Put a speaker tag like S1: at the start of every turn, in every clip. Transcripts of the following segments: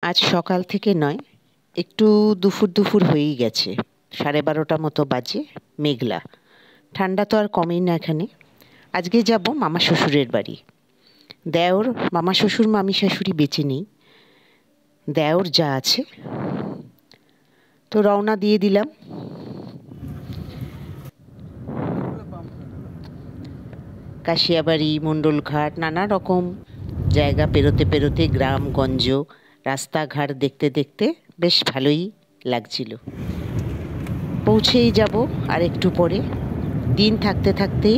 S1: আজ সকাল থেকে নয়, একটু দুপুর হয়েই গেছে। 12:30 মতো বাজে, মেঘলা। ঠান্ডা তো আর কমেই না এখানে। আজকে যাব মামা শ্বশুরের বাড়ি। দেওর, মামা শ্বশুর মামি শাশুড়ি বেঁচে নেই, দেওর যা আছে। তো রওনা দিয়ে দিলাম। কাশিয়াবাড়ি, মণ্ডলঘাট, নানা রকম জায়গা পেরোতে পেরোতে, গ্রামগঞ্জ, রাস্তাঘাট দেখতে দেখতে বেশ ভালোই লাগছিল। পৌঁছেই যাব আর একটু পরে। দিন থাকতে থাকতেই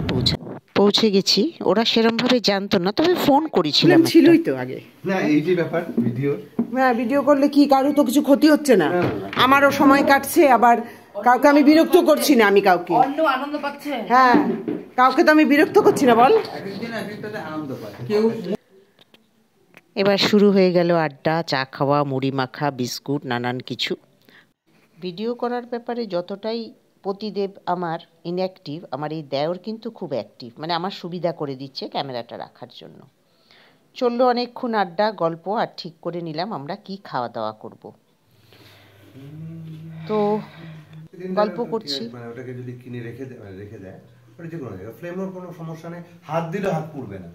S1: পৌঁছে গেছি। ওরা সেরমভাবে জানতো না, তবে ফোন করেছিলাম।
S2: ছিলই তো আগে
S3: না, এই যে ব্যাপার ভিডিও,
S2: হ্যাঁ ভিডিও করলে কি কারো তো কিছু ক্ষতি হচ্ছে না, আমারও সময় কাটছে, আবার কাউকে আমি বিরক্ত করছি না। আমি কাউকে
S4: আনন্দ পাচ্ছে,
S2: হ্যাঁ কাউকে তো আমি বিরক্ত করছি না। বল,
S1: এবার শুরু হয়ে গেল আড্ডা, চা খাওয়া, মুড়ি মাখা, বিস্কুট, নানান কিছু। ভিডিও করার ব্যাপারে যতটাই পতিদেব আমার ইনঅ্যাক্টিভ, আমার এই দেওর কিন্তু খুব অ্যাক্টিভ। মানে আমার সুবিধা করে দিচ্ছে ক্যামেরাটা রাখার জন্য। চললো অনেকক্ষণ আড্ডা, গল্প, আর ঠিক করে নিলাম আমরা কি খাওয়া দাওয়া করব। তো গল্প করছি।
S3: মানে ওটাকে যদি কিনে রেখে দেয় ওটা যে কোনো জায়গা, ফ্লেমের কোনো সমস্যা নেই, হাত দিলে হাত পুড়বে না।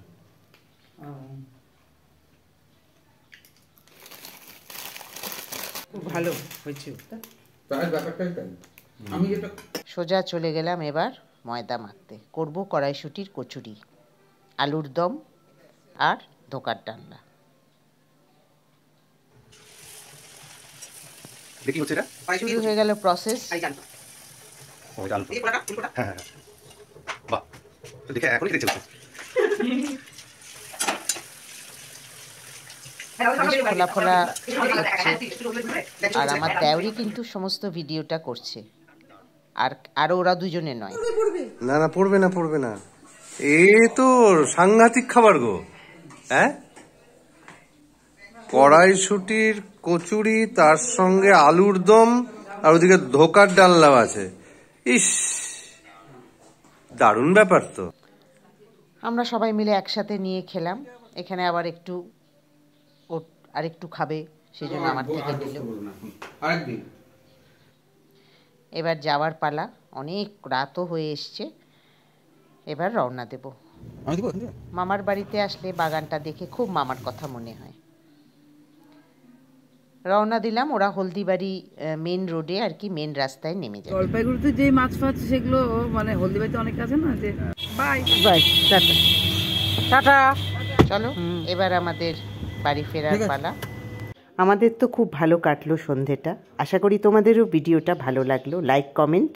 S2: খুব ভালো হয়েছে।
S1: সোজা চলে গেলাম এবার ময়দা মাখতে। করব কড়াইশুঁটির কচুরি, আলুর দম আর ধোকার ডালনা।
S3: দেখি হচ্ছে এটা
S1: শুরু হয়ে গেল প্রসেস।
S3: বাহ, তো দেখে এখনই খেতে চলছে।
S1: খোলা খোলা হচ্ছে। আর আমার দেওরই কিন্তু সমস্ত ভিডিওটা করছে, আর ওরা দুজনে নয়।
S3: না না, পড়বে না। এ তো সাংঘাতিক খাবার গো। হ্যাঁ, কড়াইশুটির কচুরি, তার সঙ্গে আলুর দম, আর ওদিকে ধোকার ডালনাও আছে। ইস, দারুণ ব্যাপার তো।
S1: আমরা সবাই মিলে একসাথে নিয়ে খেলাম। এখানে আবার আরেকটু খাবে, সেই জন্য আমার থেকে দিল। এবার যাওয়ার পালা, অনেক রাতও হয়ে এসছে। এবার রওনা দেব। মামার বাড়িতে আসলে বাগানটা দেখে খুব মামার কথা মনে হয়। রওনা দিলাম। ওরা হলদিবাড়ি মেন রোডে আর কি, মেন রাস্তায় নেমে যাবে।
S4: জলপাইগুড়িতে যে মাছ ফাছ সেগুলো মানে হলদিবাড়িতে অনেক আছে না, যে বাই
S2: বাই, টাটা টাটা।
S1: চলো এবার আমাদের বাড়ি ফেরার পালা। আমাদের তো খুব ভালো কাটলো সন্ধেটা। আশা করি তোমাদেরও ভিডিওটা ভালো লাগলো। Like, comment.